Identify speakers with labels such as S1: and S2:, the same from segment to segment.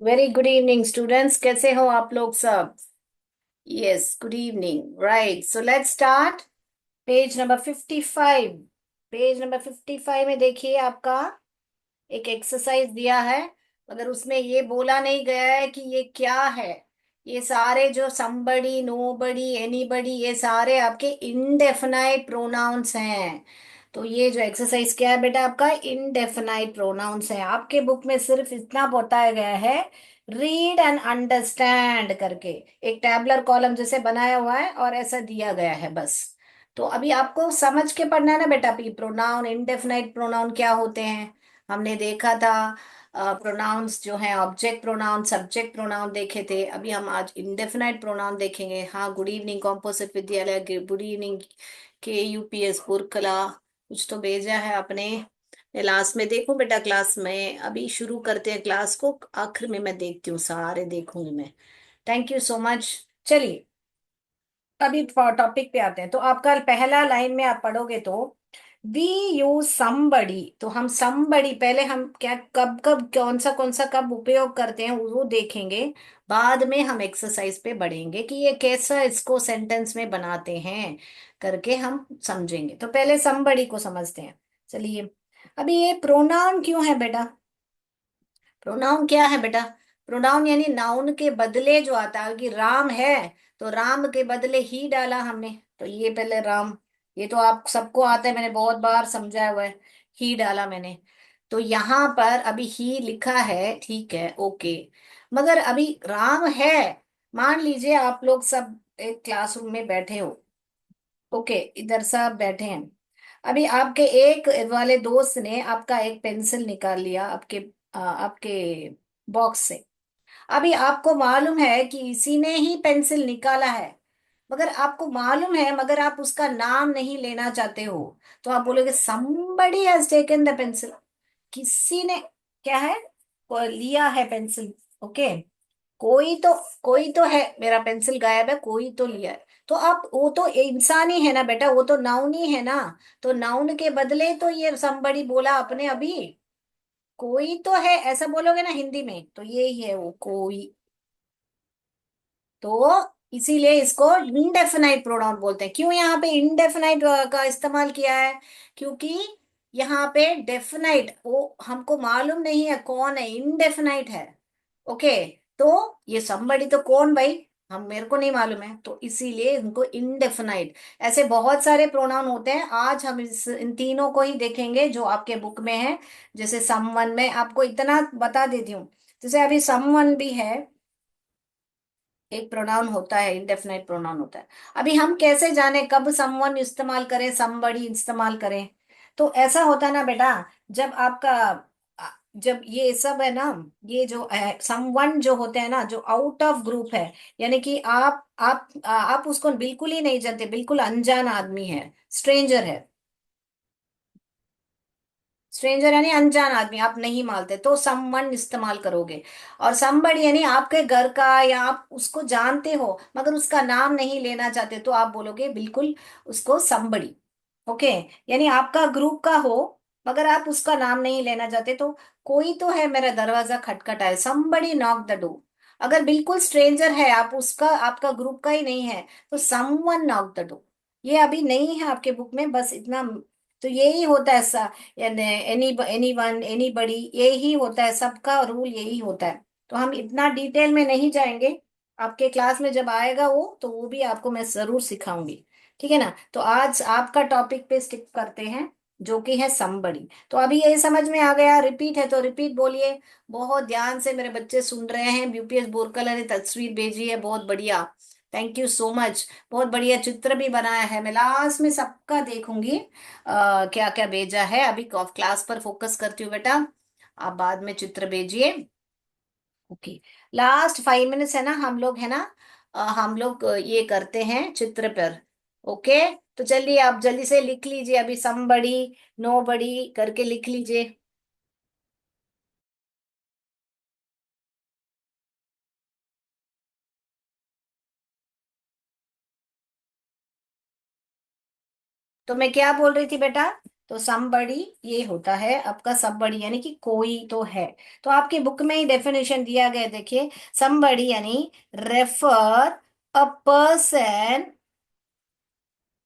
S1: Very good evening students, कैसे हो आप लोग सब? Yes, good evening. Right, so let's start. Page number 55। Page number 55 में देखिए, आपका एक एक्सरसाइज दिया है, मगर उसमें ये बोला नहीं गया है कि ये क्या है। ये सारे जो समबड़ी, नोबड़ी, एनीबडी, ये सारे आपके इनडेफिनाइट प्रोनाउंस हैं। तो ये जो एक्सरसाइज क्या है बेटा, आपका इनडेफिनाइट प्रोनाउंस है। आपके बुक में सिर्फ इतना बताया गया है, रीड एंड अंडरस्टैंड करके एक टैबलर कॉलम जैसे बनाया हुआ है और ऐसा दिया गया है बस। तो अभी आपको समझ के पढ़ना है ना बेटा, प्रोनाउन, इनडेफिनाइट प्रोनाउन क्या होते हैं। हमने देखा था प्रोनाउंस जो है, ऑब्जेक्ट प्रोनाउन, सब्जेक्ट प्रोनाउन देखे थे। अभी हम आज इंडेफिनाइट प्रोनाउन देखेंगे। हाँ, गुड इवनिंग कॉम्पोजिट विद्यालय, गुड इवनिंग के यूपीएस बुरकला। कुछ तो भेजा है आपने। लास्ट में देखो बेटा, क्लास में अभी शुरू करते हैं क्लास को, आखिर में मैं देखती हूँ, सारे देखूंगी मैं। Thank you so much. चलिए, अभी टॉपिक पे आते हैं। तो आपका पहला लाइन में आप पढ़ोगे तो वी यूज समबड़ी। तो हम समबड़ी पहले हम क्या, कब कब, कौन सा कब उपयोग करते हैं वो देखेंगे। बाद में हम एक्सरसाइज पे बढ़ेंगे कि ये कैसा इसको सेंटेंस में बनाते हैं करके हम समझेंगे। तो पहले समबड़ी को समझते हैं। चलिए, अभी ये प्रोनाउन क्यों है बेटा? प्रोनाउन क्या है बेटा? प्रोनाउन यानी नाउन के बदले जो आता है, कि राम है तो राम के बदले ही डाला हमने। तो ये पहले राम, ये तो आप सबको आता है, मैंने बहुत बार समझाया हुआ है। ही डाला मैंने। तो यहाँ पर अभी ही लिखा है, ठीक है, ओके। मगर अभी राम है। मान लीजिए आप लोग सब एक क्लासरूम में बैठे हो। ओके, इधर सब बैठे हैं। अभी आपके एक वाले दोस्त ने आपका एक पेंसिल निकाल लिया आपके आपके बॉक्स से। अभी आपको मालूम है कि इसी ने ही पेंसिल निकाला है, मगर आपको मालूम है, मगर आप उसका नाम नहीं लेना चाहते हो। तो आप बोलोगे somebody has taken the pencil। किसी ने क्या है, लिया है पेंसिल। ओके, कोई तो, कोई तो है, मेरा पेंसिल गायब है, कोई तो लिया है। तो आप, वो तो इंसान ही है ना बेटा, वो तो नाउन ही है ना। तो नाउन के बदले तो ये somebody बोला आपने अभी। कोई तो है ऐसा बोलोगे ना हिंदी में, तो ये ही है वो कोई। तो इसीलिए इसको इनडेफिनाइट प्रोनाउन बोलते हैं। क्यों यहाँ पे इनडेफिनाइट का इस्तेमाल किया है? क्योंकि यहाँ पे डेफिनाइट वो हमको मालूम नहीं है कौन है, इनडेफिनाइट है। ओके, तो ये somebody तो कौन भाई, हम, मेरे को नहीं मालूम है, तो इसीलिए इनको इनडेफिनाइट। ऐसे बहुत सारे प्रोनाउन होते हैं, आज हम इन तीनों को ही देखेंगे जो आपके बुक में है। जैसे समवन में आपको इतना बता देती हूँ, जैसे अभी समवन भी है, एक प्रोनाउन होता है, इंडेफिनाइट प्रोनाउन होता है। अभी हम कैसे जाने कब समवन इस्तेमाल करें, समबड़ी इस्तेमाल करें? तो ऐसा होता है ना बेटा, जब आपका जब ये सब है ना, ये जो समवन जो होते हैं ना, जो आउट ऑफ ग्रुप है, यानी कि आप उसको बिल्कुल ही नहीं जानते, बिल्कुल अनजान आदमी है, स्ट्रेंजर है। स्ट्रेंजर यानी अनजान आदमी, आप नहीं मानते तो समवन इस्तेमाल करोगे। और समबड़ी यानी आपके घर का, या आप उसको जानते हो मगर उसका नाम नहीं लेना चाहते, तो आप बोलोगे बिल्कुल उसको समबड़ी। ओके, यानी आपका ग्रुप का हो मगर आप उसका नाम नहीं लेना चाहते, तो कोई तो है मेरा दरवाजा खटखटाए, समबड़ी नॉक द डोर। अगर बिल्कुल स्ट्रेंजर है, आप उसका, आपका ग्रुप का ही नहीं है, तो समवन नॉक द डोर। ये अभी नहीं है आपके बुक में, बस इतना। तो यही होता है, एनी एनी वन, एनी बड़ी, यही होता है, सबका रूल यही होता है। तो हम इतना डिटेल में नहीं जाएंगे। आपके क्लास में जब आएगा वो, तो वो भी आपको मैं जरूर सिखाऊंगी। ठीक है ना? तो आज आपका टॉपिक पे स्टिक करते हैं, जो कि है समबड़ी। तो अभी ये समझ में आ गया, रिपीट है तो रिपीट बोलिए। बहुत ध्यान से मेरे बच्चे सुन रहे हैं। यूपीएस बोरकला ने तस्वीर भेजी है, बहुत बढ़िया। Thank you so much. बहुत बढ़िया चित्र भी बनाया है, मैं लास्ट में सबका देखूंगी क्या क्या भेजा है। अभी क्लास पर फोकस करती हूँ बेटा, आप बाद में चित्र भेजिए। ओके, लास्ट 5 मिनट्स है ना, हम लोग है ना, हम लोग ये करते हैं चित्र पर। ओके, तो चलिए आप जल्दी से लिख लीजिए, अभी समबड़ी, नो बड़ी करके लिख लीजिए। तो मैं क्या बोल रही थी बेटा, तो somebody ये होता है आपका somebody, यानी कि कोई तो है। तो आपके बुक में ही डेफिनेशन दिया गया है, देखिए। somebody यानी refer a person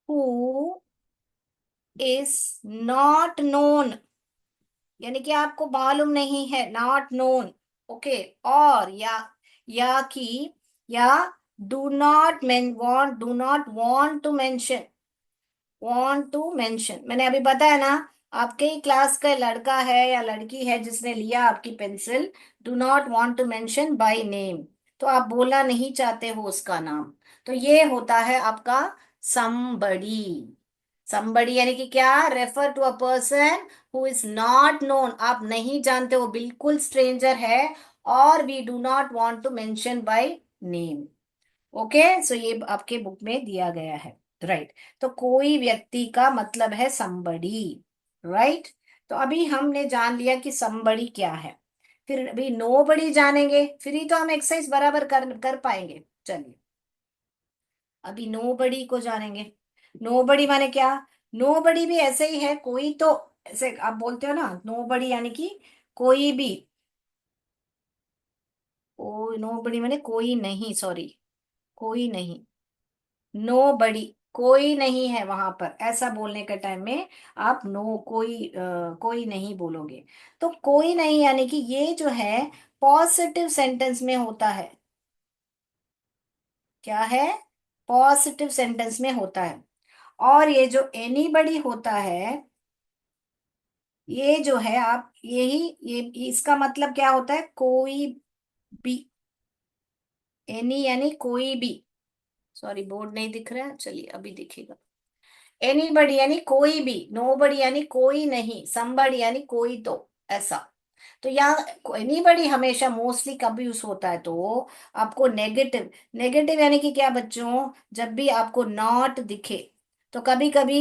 S1: who is not known, यानी कि आपको मालूम नहीं है, नॉट नोन। ओके। और या कि या do not want to mention, want to mention, मैंने अभी बताया ना, आपके ही क्लास का लड़का है या लड़की है जिसने लिया आपकी pencil, do not want to mention by name, तो आप बोलना नहीं चाहते हो उसका नाम, तो ये होता है आपका somebody। somebody यानी कि क्या, refer to a person who is not known, आप नहीं जानते हो, बिल्कुल स्ट्रेंजर है, और we do not want to mention by name. Okay, so ये आपके बुक में दिया गया है। राइट। तो कोई व्यक्ति का मतलब है somebody। राइट। तो अभी हमने जान लिया कि somebody क्या है, फिर अभी nobody जानेंगे, फिर ही तो हम एक्सरसाइज बराबर कर कर पाएंगे। चलिए, अभी nobody को जानेंगे। nobody माने क्या, nobody भी ऐसे ही है, कोई तो, ऐसे आप बोलते हो ना nobody यानी कि कोई भी, ओ nobody माने कोई नहीं, सॉरी, कोई नहीं, नो बड़ी, कोई नहीं है वहां पर, ऐसा बोलने के टाइम में आप नो कोई कोई नहीं बोलोगे। तो कोई नहीं यानी कि ये जो है पॉजिटिव सेंटेंस में होता है, क्या है, पॉजिटिव सेंटेंस में होता है। और ये जो एनीबडी होता है, ये जो है आप यही, ये इसका मतलब क्या होता है, कोई भी, एनी यानी कोई भी, सॉरी बोर्ड नहीं दिख रहा है, चलिए अभी दिखेगा। एनीबडी यानी कोई भी, नोबडी यानी कोई नहीं, समबडी यानी कोई तो, ऐसा। तो यहाँ एनीबडी हमेशा मोस्टली कब यूज होता है, तो आपको नेगेटिव, नेगेटिव यानी कि क्या बच्चों, जब भी आपको नॉट दिखे, तो कभी कभी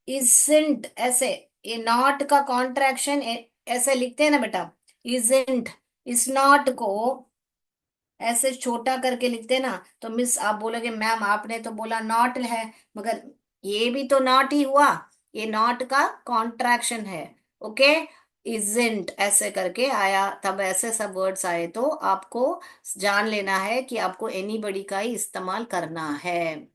S1: इजंट, ऐसे, ये नॉट का कॉन्ट्रैक्शन ऐसे लिखते हैं ना बेटा, इजंट, इस नॉट को ऐसे छोटा करके लिखते ना, तो मिस आप बोलोगे मैम आपने तो बोला नॉट है, मगर ये भी तो नॉट ही हुआ, ये नॉट का कॉन्ट्रैक्शन है। ओके, इजेंट ऐसे करके आया, तब ऐसे सब वर्ड्स आए तो आपको जान लेना है कि आपको एनीबडी का ही इस्तेमाल करना है।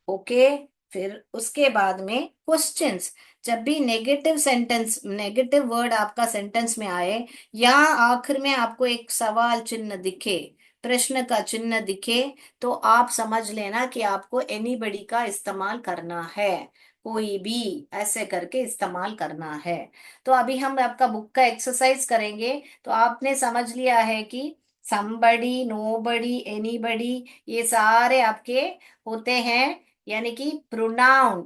S1: ओके। फिर उसके बाद में क्वेश्चंस, जब भी नेगेटिव सेंटेंस, नेगेटिव वर्ड आपका सेंटेंस में आए, या आखिर में आपको एक सवाल चिन्ह दिखे, प्रश्न का चिन्ह दिखे, तो आप समझ लेना कि आपको एनीबडी का इस्तेमाल करना है, कोई भी, ऐसे करके इस्तेमाल करना है। तो अभी हम आपका बुक का एक्सरसाइज करेंगे। तो आपने समझ लिया है कि somebody, nobody, anybody, ये सारे आपके होते हैं, यानी कि प्रोनाउन,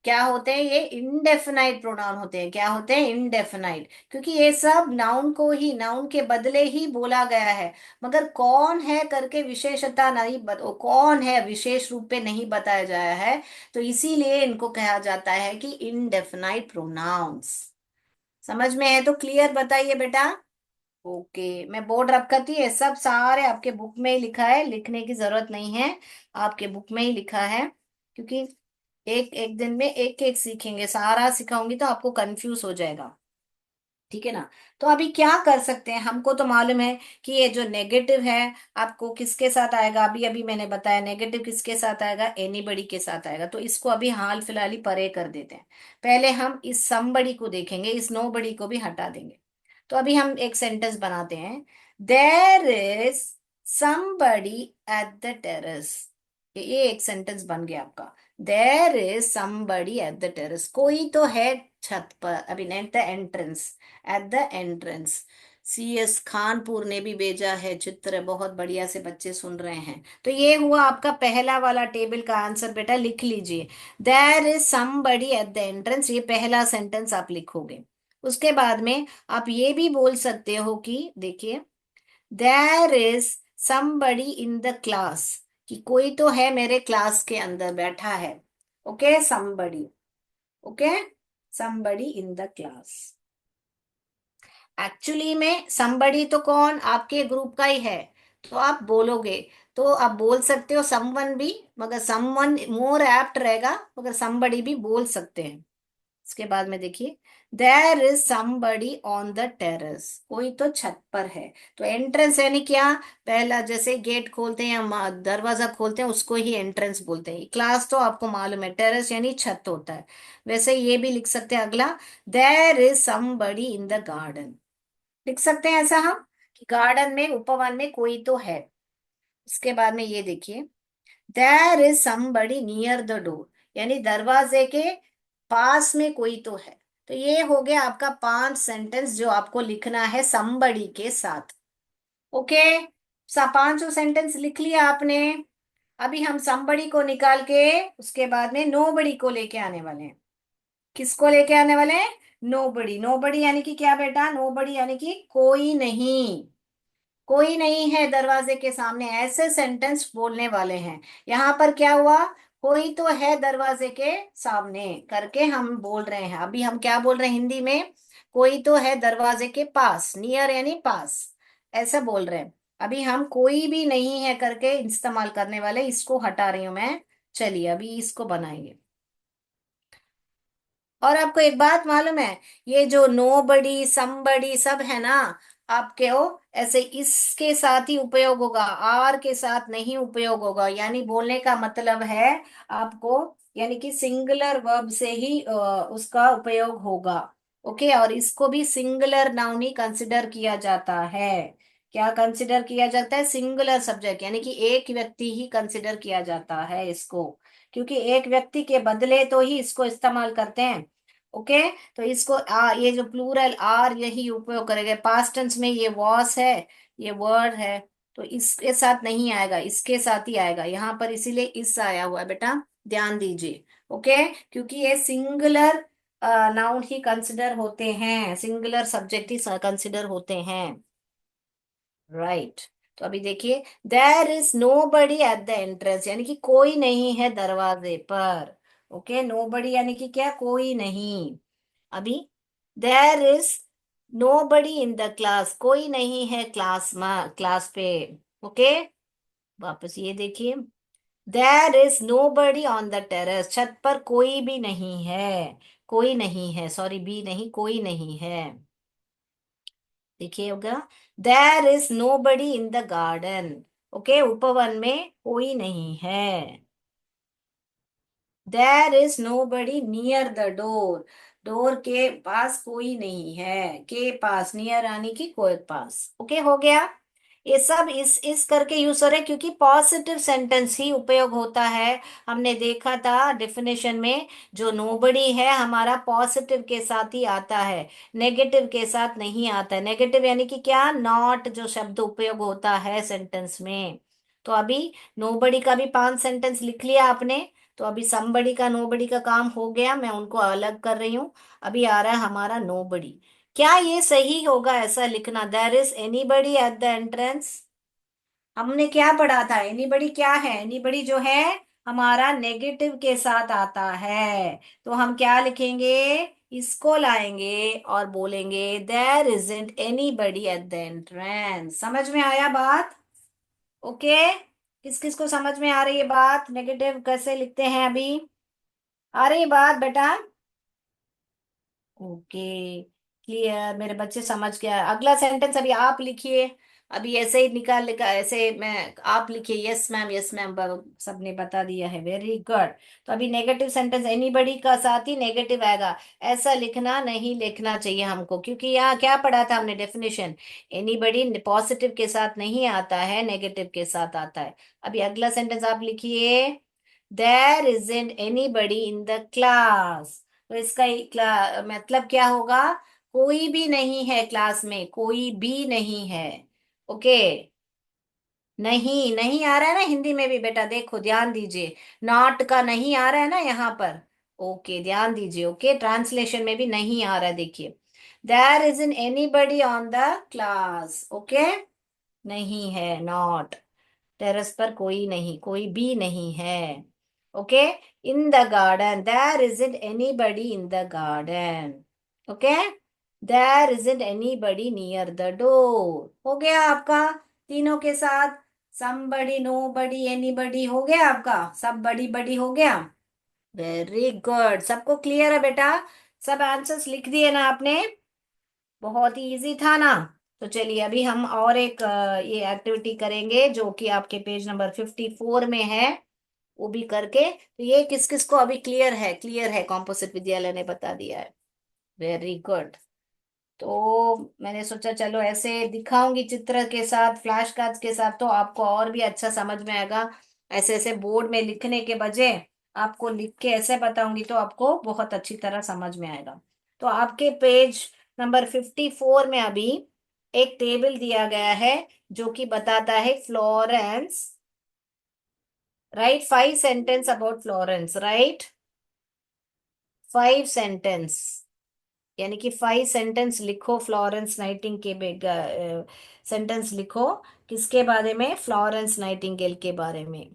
S1: क्या होते हैं, ये इंडेफिनाइट प्रोनाउन होते हैं, क्या होते हैं, इंडेफिनाइट, क्योंकि ये सब नाउन को ही, नाउन के बदले ही बोला गया है, मगर कौन है करके विशेषता नहीं कौन है विशेष रूप पे नहीं बताया जाया है, तो इसीलिए इनको कहा जाता है कि इंडेफिनाइट प्रोनाउंस। समझ में है तो क्लियर बताइए बेटा। ओके, मैं बोर्ड रखा थी, ये सब सारे आपके बुक में ही लिखा है, लिखने की जरूरत नहीं है, आपके बुक में ही लिखा है, क्योंकि एक एक दिन में एक एक सीखेंगे, सारा सिखाऊंगी तो आपको कंफ्यूज हो जाएगा। ठीक है ना। तो अभी क्या कर सकते हैं, हमको तो मालूम है कि ये जो नेगेटिव है आपको किसके साथ आएगा, अभी अभी मैंने बताया नेगेटिव किसके साथ आएगा, एनीबडी के साथ आएगा, तो इसको अभी हाल फिलहाल ही परे कर देते हैं। पहले हम इस समबडी को देखेंगे, इस नोबडी को भी हटा देंगे। तो अभी हम एक सेंटेंस बनाते हैं, there is somebody at the terrace, ये एक सेंटेंस बन गया आपका। There is somebody at the terrace, कोई तो है छत पर, अभी eight the entrance, eight the entrance. CS Khanpur ने भी भेजा है चित्र, बहुत बढ़िया से बच्चे सुन रहे हैं। तो ये हुआ आपका पहला वाला टेबल का आंसर, बेटा लिख लीजिए, there is somebody eight the entrance, ये पहला सेंटेंस आप लिखोगे। उसके बाद में आप ये भी बोल सकते हो कि देखिए, there is somebody in the class, कि कोई तो है मेरे क्लास के अंदर बैठा है। Okay, somebody, okay, somebody in the class. Actually में somebody तो कौन, आपके ग्रुप का ही है, तो आप बोलोगे, तो आप बोल सकते हो someone भी, मगर someone मोर एप्ट रहेगा, मगर somebody भी बोल सकते हैं। इसके बाद में देखिए, there is somebody on the terrace, कोई तो छत पर है। तो एंट्रेंस यानी क्या, पहला जैसे गेट खोलते हैं या दरवाजा खोलते हैं उसको ही एंट्रेंस बोलते हैं। क्लास तो आपको मालूम है, टेरेस यानी छत होता है। वैसे ये भी लिख सकते हैं अगला, there is somebody in the garden. लिख सकते हैं ऐसा हम कि गार्डन में, उपवन में कोई तो है। उसके बाद में ये देखिए, there is somebody near the door, यानी दरवाजे के पास में कोई तो है। तो ये हो गया आपका 5 सेंटेंस जो आपको लिखना है समबडी के साथ। ओके, पांचों सेंटेंस लिख लिया आपने। अभी हम समबडी को निकाल के उसके बाद में नोबडी को लेके आने वाले हैं। किसको लेके आने वाले हैं? नोबडी। नोबडी यानी कि क्या बेटा? नोबडी यानी कि कोई नहीं, कोई नहीं है दरवाजे के सामने, ऐसे सेंटेंस बोलने वाले हैं। यहां पर क्या हुआ, कोई तो है दरवाजे के सामने करके हम बोल रहे हैं। अभी हम क्या बोल रहे हैं हिंदी में? कोई तो है दरवाजे के पास, नियर यानी पास, ऐसा बोल रहे हैं। अभी हम कोई भी नहीं है करके इस्तेमाल करने वाले, इसको हटा रही हूं मैं। चलिए अभी इसको बनाएंगे। और आपको एक बात मालूम है, ये जो नो बड़ी समबड़ी सब है ना, आपके वो ऐसे इसके साथ ही उपयोग होगा, आर के साथ नहीं उपयोग होगा। यानी बोलने का मतलब है आपको, यानी कि सिंगुलर वर्ब से ही उसका उपयोग होगा। ओके, और इसको भी सिंगुलर नाउन ही कंसिडर किया जाता है। क्या कंसिडर किया जाता है? सिंगुलर सब्जेक्ट, यानी कि एक व्यक्ति ही कंसिडर किया जाता है इसको, क्योंकि एक व्यक्ति के बदले तो ही इसको इस्तेमाल करते हैं। ओके, तो इसको ये जो प्लूरल आर यही उपयोग करेंगे। पास्ट टेंस में ये वॉस है, ये वर्ड है, तो इसके साथ नहीं आएगा, इसके साथ ही आएगा यहाँ पर, इसीलिए इस आया हुआ है बेटा, ध्यान दीजिए। ओके, क्योंकि ये सिंगुलर नाउन ही कंसिडर होते हैं, सिंगुलर सब्जेक्ट ही कंसिडर होते हैं। राइट, तो अभी देखिए, there is nobody at the entrance, यानी कि कोई नहीं है दरवाजे पर। ओके, नो बडी यानी कि क्या? कोई नहीं। अभी there is nobody in the class, कोई नहीं है क्लास में, क्लास पे। ओके, वापस ये देखिए, there is nobody on the terrace, छत पर कोई भी नहीं है, कोई नहीं है, सॉरी बी नहीं, कोई नहीं है। देखिए होगा, there is nobody in the garden. Okay, उपवन में कोई नहीं है। There is nobody near the door, door के पास कोई नहीं है, के पास, नियर यानी कि कोई पास। ओके, हो गया। ये सब इस करके यूज हो रहा है क्योंकि पॉजिटिव सेंटेंस ही उपयोग होता है। हमने देखा था डेफिनेशन में, जो नोबडी है हमारा पॉजिटिव के साथ ही आता है, नेगेटिव के साथ नहीं आता है। नेगेटिव यानी कि क्या? नॉट जो शब्द उपयोग होता है सेंटेंस में। तो अभी नोबडी का भी 5 सेंटेंस लिख लिया आपने। तो अभी समबड़ी का नोबड़ी का काम हो गया, मैं उनको अलग कर रही हूँ। अभी आ रहा है हमारा नोबड़ी। क्या ये सही होगा ऐसा लिखना, there is anybody at the entrance? हमने क्या पढ़ा था? एनीबडी क्या है? एनीबडी जो है हमारा नेगेटिव के साथ आता है। तो हम क्या लिखेंगे? इसको लाएंगे और बोलेंगे there isn't anybody at the entrance. समझ में आया बात? ओके, किस किस को समझ में आ रही है बात? नेगेटिव कैसे लिखते हैं अभी? आ रही है बात बेटा? ओके, क्लियर, मेरे बच्चे समझ गया। अगला सेंटेंस अभी आप लिखिए। अभी ऐसे ही निकाल लिखा, ऐसे मैं, आप लिखिए यस मैम, यस मैम, सबने बता दिया है, वेरी गुड। तो अभी नेगेटिव सेंटेंस एनीबडी का साथ ही नेगेटिव आएगा, ऐसा लिखना नहीं, लिखना चाहिए हमको, क्योंकि यहाँ क्या पढ़ा था हमने डेफिनेशन, एनीबडी पॉजिटिव के साथ नहीं आता है, नेगेटिव के साथ आता है। अभी अगला सेंटेंस आप लिखिए, there isn't anybody in the class. तो इसका मतलब क्या होगा? कोई भी नहीं है क्लास में, कोई भी नहीं है। ओके, नहीं, नहीं आ रहा है ना हिंदी में भी बेटा? देखो ध्यान दीजिए, नॉट का नहीं आ रहा है ना यहाँ पर। ओके, ध्यान दीजिए। ओके, ट्रांसलेशन में भी नहीं आ रहा है, देखिए, there is in anybody on the class. Okay, नहीं है, नॉट, टेरेस पर कोई नहीं, कोई भी नहीं है। Okay, in the garden, there isn't anybody in the garden. Okay, there isn't anybody near the door. हो गया आपका तीनों के साथ, समबडी, नो बडी, एनीबडी, हो गया आपका, सब बड़ी बड़ी हो गया। वेरी गुड, सबको क्लियर है बेटा? सब आंसर्स लिख दिए ना आपने? बहुत ही इजी था ना? तो चलिए अभी हम और एक ये एक्टिविटी करेंगे जो कि आपके पेज नंबर 54 में है, वो भी करके। तो ये किस किस को अभी क्लियर है? क्लियर है, कॉम्पोजिट विद्यालय ने बता दिया है। Very good. तो मैंने सोचा चलो ऐसे दिखाऊंगी चित्र के साथ, फ्लैश कार्ड्स के साथ, तो आपको और भी अच्छा समझ में आएगा। ऐसे ऐसे बोर्ड में लिखने के बजाय आपको लिख के ऐसे बताऊंगी तो आपको बहुत अच्छी तरह समझ में आएगा। तो आपके पेज नंबर 54 में अभी एक टेबल दिया गया है जो कि बताता है Florence. Right, 5 sentence about Florence, right? 5 sentence, यानी कि 5 सेंटेंस लिखो फ्लोरेंस नाइटिंग के सेंटेंस लिखो किसके बारे में? फ्लोरेंस नाइटिंगेल के बारे में।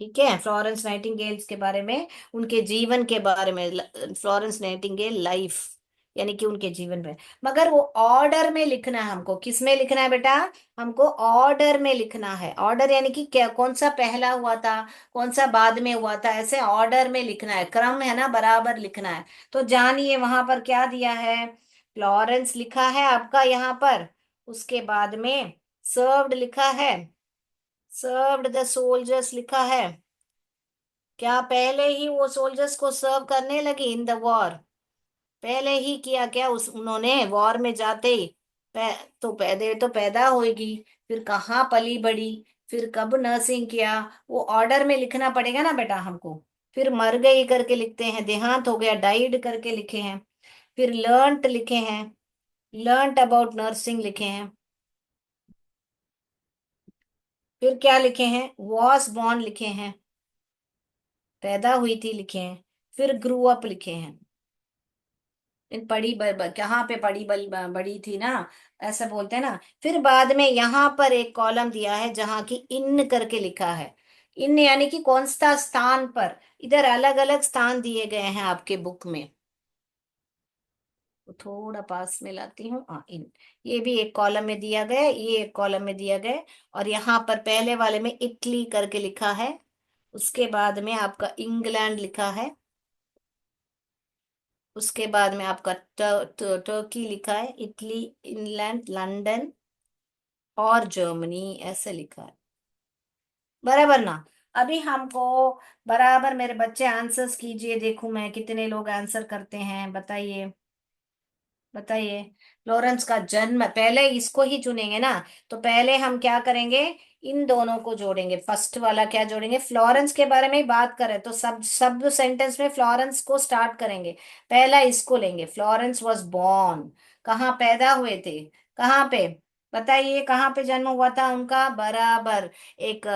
S1: ठीक है, फ्लोरेंस नाइटिंगेल्स के बारे में, उनके जीवन के बारे में, फ्लोरेंस नाइटिंगेल लाइफ, यानी कि उनके जीवन में। मगर वो ऑर्डर में लिखना है हमको। किस में लिखना है बेटा? हमको ऑर्डर में लिखना है। ऑर्डर यानी कि क्या, कौन सा पहला हुआ था, कौन सा बाद में हुआ था, ऐसे ऑर्डर में लिखना है। क्रम है ना, बराबर लिखना है। तो जानिए वहां पर क्या दिया है। फ्लोरेंस लिखा है आपका यहाँ पर, उसके बाद में सर्व्ड लिखा है, सर्व्ड द सोल्जर्स लिखा है। क्या पहले ही वो सोल्जर्स को सर्व करने लगी इन द वॉर? पहले ही किया क्या उस उन्होंने वॉर में जाते ही? तो पैदा होगी, फिर कहाँ पली बड़ी, फिर कब नर्सिंग किया, वो ऑर्डर में लिखना पड़ेगा ना बेटा हमको। फिर मर गई करके लिखते हैं, देहांत हो गया डाइड करके लिखे हैं। फिर लर्नट लिखे हैं, लर्नट अबाउट नर्सिंग लिखे हैं। फिर क्या लिखे हैं? वॉज बॉर्न लिखे हैं, पैदा हुई थी लिखे हैं। फिर ग्रू अप लिखे हैं। इन कहाँ पे बड़ी थी ना, ऐसा बोलते हैं ना। फिर बाद में यहाँ पर एक कॉलम दिया है जहाँ की इन करके लिखा है। इन यानी कि कौन सा स्थान पर। इधर अलग अलग स्थान दिए गए हैं आपके बुक में। तो थोड़ा पास में लाती हूँ, हाँ इन। ये भी एक कॉलम में दिया गया है, ये एक कॉलम में दिया गया है। और यहाँ पर पहले वाले में इटली करके लिखा है, उसके बाद में आपका इंग्लैंड लिखा है, उसके बाद में आपका टर्की लिखा है, इटली, इंग्लैंड, लंदन और जर्मनी ऐसे लिखा है। बराबर ना? अभी हमको बराबर मेरे बच्चे आंसर्स कीजिए, देखूं मैं कितने लोग आंसर करते हैं, बताइए। बताइए। लॉरेंस का जन्म, पहले इसको ही चुनेंगे ना। तो पहले हम क्या करेंगे? इन दोनों को जोड़ेंगे। फर्स्ट वाला क्या जोड़ेंगे? फ्लोरेंस के बारे में ही बात करें तो सब सब सेंटेंस में फ्लोरेंस को स्टार्ट करेंगे। पहला इसको लेंगे, फ्लोरेंस वॉज बॉर्न। कहाँ पैदा हुए थे? कहाँ पे? बताइए कहाँ पे जन्म हुआ था उनका? बराबर। एक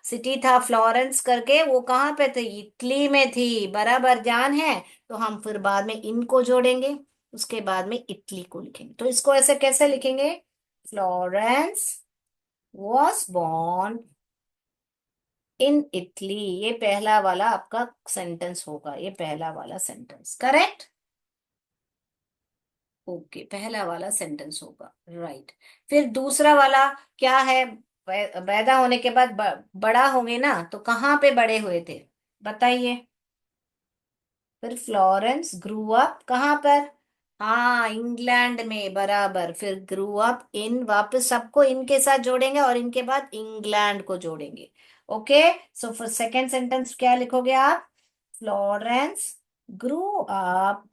S1: सिटी था फ्लोरेंस करके, वो कहाँ पे थे? इटली में थी, बराबर ध्यान है। तो हम फिर बाद में इनको जोड़ेंगे, उसके बाद में इटली को लिखेंगे। तो इसको ऐसे कैसे लिखेंगे? Florence was born in Italy. ये पहला वाला आपका सेंटेंस होगा, ये पहला वाला सेंटेंस करेक्ट। ओके, पहला वाला सेंटेंस होगा, राइट। फिर दूसरा वाला क्या है? पैदा होने के बाद बड़ा होंगे ना, तो कहाँ पे बड़े हुए थे? बताइए। फिर फ्लोरेंस ग्रू अप कहाँ पर? हाँ, इंग्लैंड में, बराबर। फिर ग्रू अप इन, वापस सबको इनके साथ जोड़ेंगे और इनके बाद इंग्लैंड को जोड़ेंगे। Okay. So for second sentence क्या लिखोगे आप? Florence grew up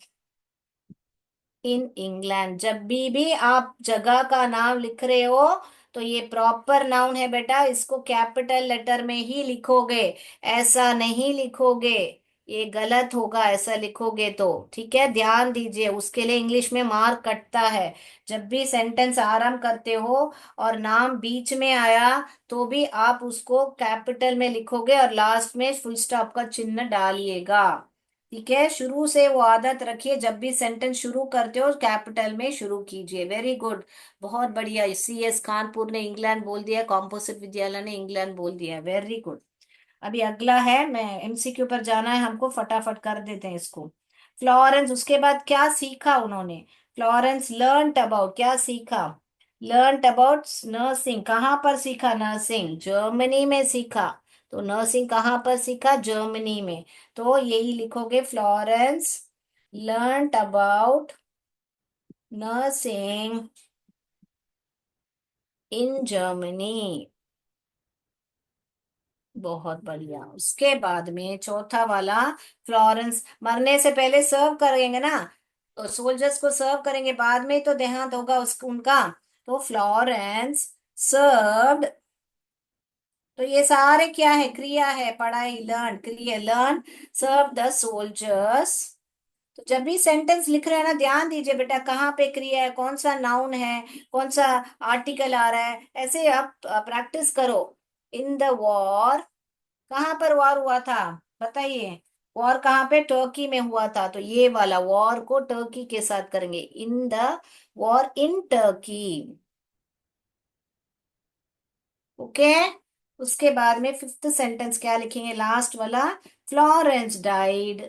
S1: in England. जब भी आप जगह का नाम लिख रहे हो तो ये प्रॉपर नाउन है बेटा, इसको कैपिटल लेटर में ही लिखोगे, ऐसा नहीं लिखोगे। ये गलत होगा ऐसा लिखोगे तो। ठीक है, ध्यान दीजिए, उसके लिए इंग्लिश में मार्क कटता है। जब भी सेंटेंस आरंभ करते हो और नाम बीच में आया तो भी आप उसको कैपिटल में लिखोगे और लास्ट में फुल स्टॉप का चिन्ह डालिएगा। ठीक है, शुरू से वो आदत रखिए, जब भी सेंटेंस शुरू करते हो कैपिटल में शुरू कीजिए। वेरी गुड, बहुत बढ़िया। CS कानपुर ने इंग्लैंड बोल दिया, कॉम्पोजिट विद्यालय ने इंग्लैंड बोल दिया, वेरी गुड। अभी अगला है, मैं MCQ पर जाना है हमको, फटाफट कर देते हैं इसको। फ्लोरेंस, उसके बाद क्या सीखा उन्होंने? फ्लोरेंस लर्नट अबाउट, क्या सीखा? लर्नट अबाउट नर्सिंग। कहाँ पर सीखा नर्सिंग? जर्मनी में सीखा। तो नर्सिंग कहाँ पर सीखा? जर्मनी में। तो यही लिखोगे, Florence learned about nursing in Germany. बहुत बढ़िया। उसके बाद में चौथा वाला, फ्लोरेंस मरने से पहले सर्व करेंगे ना, तो सोल्जर्स को सर्व करेंगे, बाद में तो देहांत होगा उसको उनका। तो फ्लोरेंस सर्व्ड, तो ये सारे क्या है? क्रिया है, पढ़ाई, लर्न, क्रिया, लर्न, सर्व द सोल्जर्स। तो जब भी सेंटेंस लिख रहे हैं ना, ध्यान दीजिए बेटा, कहाँ पे क्रिया है, कौन सा नाउन है, कौन सा आर्टिकल आ रहा है, ऐसे आप प्रैक्टिस करो। इन द वॉर, कहाँ पर वॉर हुआ था बताइए? वॉर कहाँ पे? टर्की में हुआ था, तो ये वाला वॉर को टर्की के साथ करेंगे, in the war in Turkey. Okay. उसके बाद में फिफ्थ सेंटेंस क्या लिखेंगे, लास्ट वाला, फ्लोरेंस डाइड,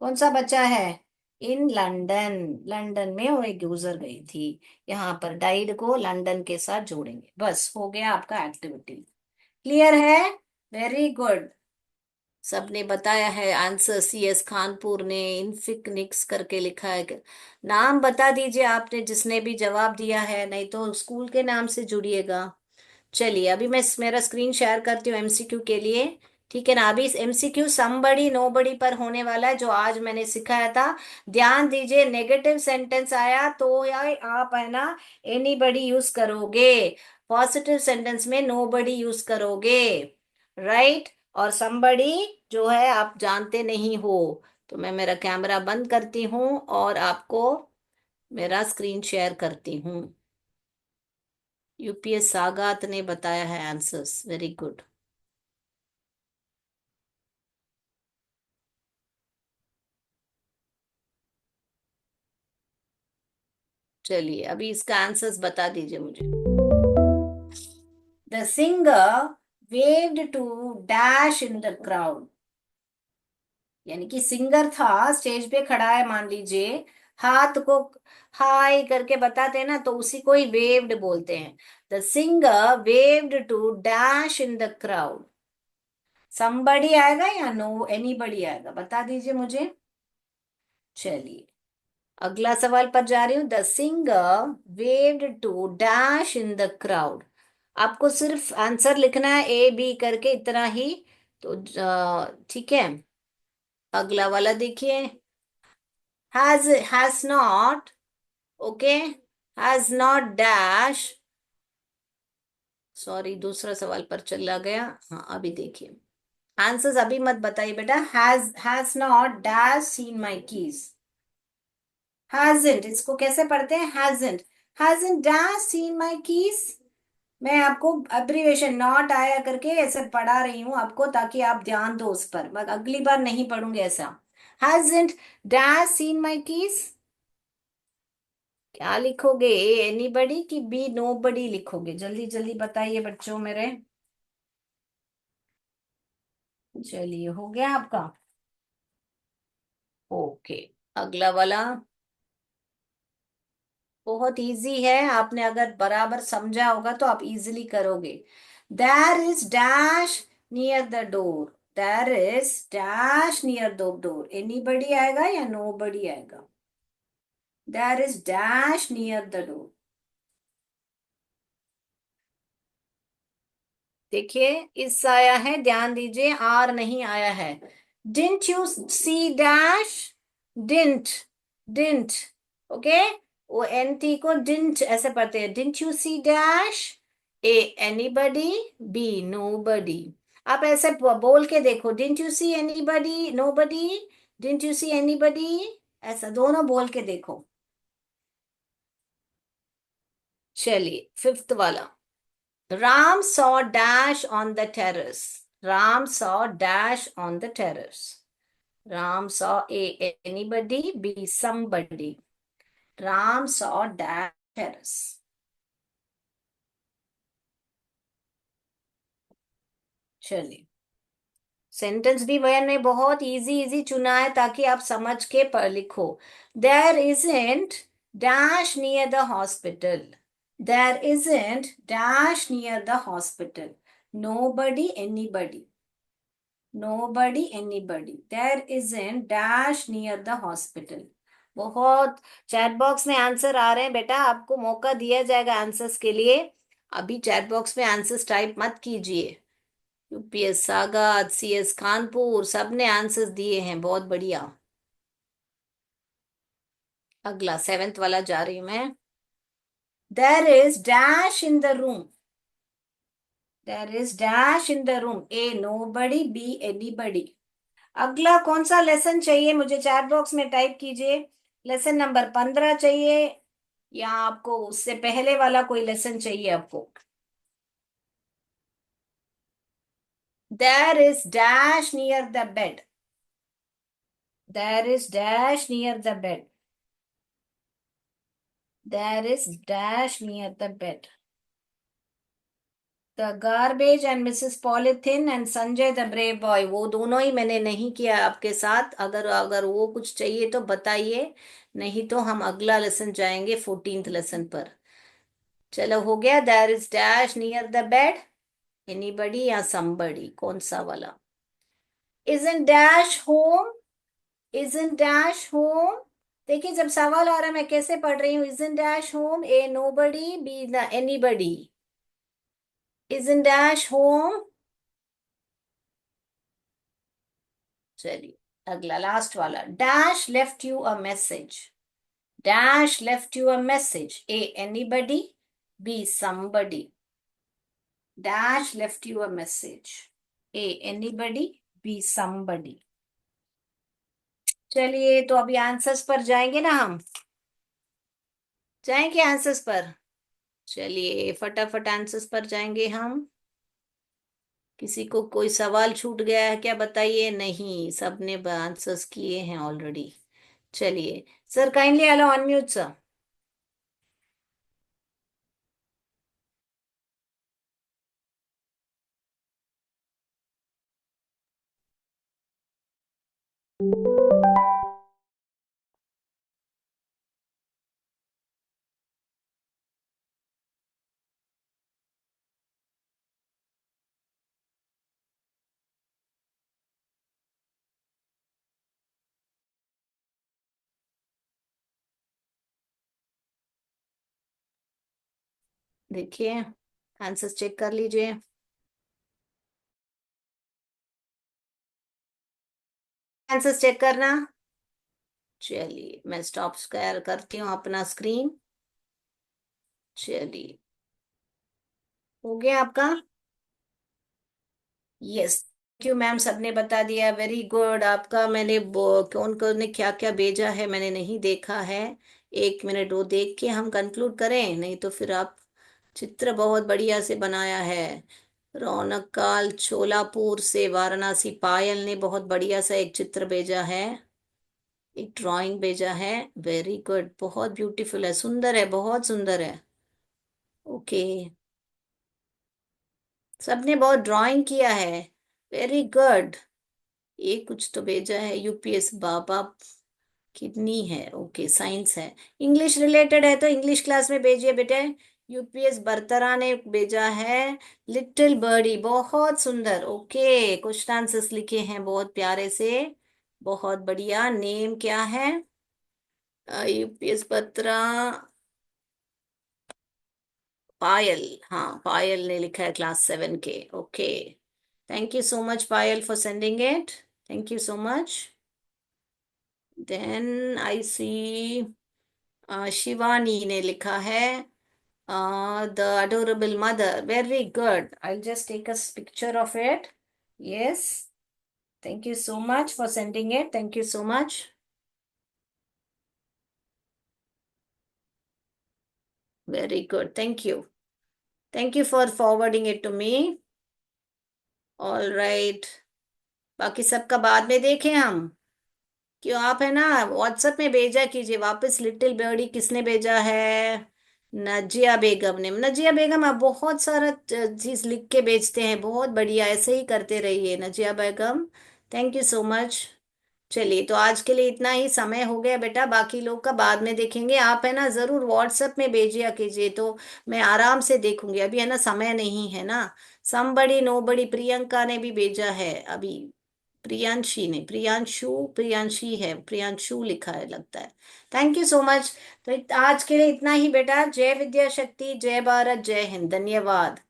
S1: कौन सा बचा है? इन लंदन, लंदन में वो एक गुजर गई थी। यहाँ पर डाइड को लंदन के साथ जोड़ेंगे। बस हो गया आपका एक्टिविटी। क्लियर है? Very good. सबने बताया है आंसर। सी एस खानपुर ने इनफिनिक्स करके लिखा है। नाम बता दीजिए आपने जिसने भी जवाब दिया है, नहीं तो स्कूल के नाम से जुड़िएगा। चलिए अभी मैं मेरा स्क्रीन शेयर करती हूँ एमसीक्यू के लिए। ठीक है ना? अभी एमसीक्यू समबड़ी नोबड़ी पर होने वाला है, जो आज मैंने सिखाया था। ध्यान दीजिए, नेगेटिव सेंटेंस आया तो या आप है ना एनीबडी यूज करोगे, पॉजिटिव सेंटेंस में नोबडी यूज करोगे, राइट? और समबड़ी जो है आप जानते नहीं हो। तो मैं मेरा कैमरा बंद करती हूँ और आपको मेरा स्क्रीन शेयर करती हूँ। यूपीएस सागात ने बताया है आंसर्स, वेरी गुड। चलिए अभी इसका आंसर्स बता दीजिए मुझे। The singer waved to dash in the crowd, यानी कि सिंगर था, स्टेज पे खड़ा है मान लीजिए, हाथ को हाय करके बताते हैं ना, तो उसी को ही वेव्ड बोलते हैं। The singer waved to dash in the crowd. Somebody आएगा या नो एनीबडी आएगा, बता दीजिए मुझे। चलिए अगला सवाल पर जा रही हूँ। The singer waved to dash in the crowd. आपको सिर्फ आंसर लिखना है ए बी करके, इतना ही। तो ठीक है। अगला वाला देखिए, has not, okay, has not dash, sorry दूसरा सवाल पर चला गया। हाँ अभी देखिए, आंसर्स अभी मत बताइए बेटा। Has not dash seen my keys. hasn't, इसको कैसे पढ़ते हैं? hasn't dash seen my keys। मैं आपको अब्रिवेशन नॉट आया करके ऐसे पढ़ा रही हूँ आपको, ताकि आप ध्यान दो उस पर, मैं अगली बार नहीं पढ़ूंगी ऐसा। hasn't dash seen my keys, क्या लिखोगे? एनीबडी की बी नोबडी लिखोगे? जल्दी जल्दी बताइए बच्चों मेरे। चलिए हो गया आपका। ओके। अगला वाला बहुत इजी है, आपने अगर बराबर समझा होगा तो आप इजीली करोगे। There is dash near the door, there is dash near the door, anybody आएगा या नोबडी आएगा? There is dash near the door. देखिए इस आया है, ध्यान दीजिए, आर नहीं आया है। Didn't you see dash, didn't, didn't, okay. वो एन टी को डिंट ऐसे पढ़ते हैं, didn't you see dash, A anybody, B nobody. आप ऐसे बोल के देखो, didn't you see anybody, nobody, didn't you see anybody, ऐसा दोनों बोल के देखो। चलिए फिफ्थ वाला, Ram saw dash on the terrace. Ram saw dash on the terrace. Ram saw A anybody, B somebody. Ram saw dash terrace. चलिए sentence भी मैंने बहुत इजी इजी चुना है ताकि आप समझ के पढ़ लिखो। There isn't dash near the hospital. There isn't dash near the hospital. nobody anybody, nobody anybody, there isn't dash near the hospital। बहुत चैट बॉक्स में आंसर आ रहे हैं बेटा, आपको मौका दिया जाएगा आंसर्स के लिए। अभी चैट बॉक्स में आंसर्स टाइप मत कीजिए। यूपीएस सागर, सीएस कानपुर, सबने आंसर्स दिए हैं, बहुत बढ़िया। अगला सेवेंथ वाला जा रही हूं मैं। There is dash in the room, there is dash in the room, A nobody, B anybody. अगला कौन सा लेसन चाहिए मुझे, चैट बॉक्स में टाइप कीजिए। लेसन नंबर 15 चाहिए या आपको उससे पहले वाला कोई लेसन चाहिए आपको। There is dash near the bed, there is dash near the bed, there is dash near the bed. The garbage and Mrs polythene and Sanjay the brave boy, वो दोनों ही मैंने नहीं किया आपके साथ। अगर अगर वो कुछ चाहिए तो बताइए, नहीं तो हम अगला लेसन जाएंगे 14th लेसन पर। चलो हो गया। There is dash near the bed, anybody या समबडी, कौन सा वाला। Isn't dash home, isn't dash home. देखिए जब सवाल आ रहा है मैं कैसे पढ़ रही हूँ, isn't dash home, A nobody, be the anybody. Isn't dash home. चलिए अगला लास्ट वाला। Dash left you a message, dash left you a message, A anybody, be somebody. Dash left you a message, A anybody, be somebody. चलिए तो अभी answers पर जाएंगे ना हम, जाएंगे आंसर्स पर। चलिए फटाफट आंसर्स पर जाएंगे हम। किसी को कोई सवाल छूट गया है क्या बताइए, नहीं सबने आंसर्स किए हैं ऑलरेडी। चलिए sir kindly allow unmute sir. देखिए आंसर्स चेक कर लीजिए। आंसर्स चेक करना। चलिए मैं स्टॉप करती हूँ अपना स्क्रीन। चलिए हो गया आपका। यस थैंक यू मैम, सबने बता दिया, वेरी गुड आपका। मैंने कौन कौन ने क्या क्या भेजा है मैंने नहीं देखा है। एक मिनट वो देख के हम कंक्लूड करें, नहीं तो फिर आप। चित्र बहुत बढ़िया से बनाया है। रौनक काल छोलापुर से वाराणसी, पायल ने बहुत बढ़िया सा एक चित्र भेजा है, एक ड्राइंग भेजा है। वेरी गुड, बहुत ब्यूटीफुल है, सुंदर है, बहुत सुंदर है। ओके, सबने बहुत ड्राइंग किया है। Very good. ये कुछ तो भेजा है, यूपीएस बाबा कितनी है, ओके साइंस है। इंग्लिश रिलेटेड है तो इंग्लिश क्लास में भेजिए बेटे। यूपीएस बर्तरा ने भेजा है, लिटिल बर्डी, बहुत सुंदर। ओके क्वेश्चन आंसर्स लिखे हैं बहुत प्यारे से, बहुत बढ़िया। नेम क्या है, यूपीएस बर्तरा, पायल। हाँ पायल ने लिखा है क्लास 7 के। Okay thank you so much Payal for sending it, thank you so much. Then I see Shivani ने लिखा है the adorable mother, very good. I just take a picture of it. Yes thank you so much for sending it, thank you so much. Very good, thank you for forwarding it to me. All right, बाकी सबका बाद में देखें हम। क्यों आप है ना व्हाट्सएप में भेजा कीजिए वापस। लिटिल बर्डी किसने भेजा है, नजिया बेगम ने। नजिया बेगम आप बहुत सारा चीज लिख के भेजते हैं, बहुत बढ़िया, ऐसे ही करते रहिए nausea Begum, thank you so much. चलिए तो आज के लिए इतना ही, समय हो गया बेटा, बाकी लोग का बाद में देखेंगे। आप है ना जरूर व्हाट्सएप में भेजिया कीजिए तो मैं आराम से देखूंगी, अभी है ना समय नहीं है ना। somebody nobody, प्रियंका ने भी भेजा है अभी। प्रियांशी ने, प्रियांशु, प्रियांशी है, प्रियांशु लिखा है लगता है। Thank you so much. तो आज के लिए इतना ही बेटा। जय विद्या शक्ति, जय भारत, जय हिंद, धन्यवाद।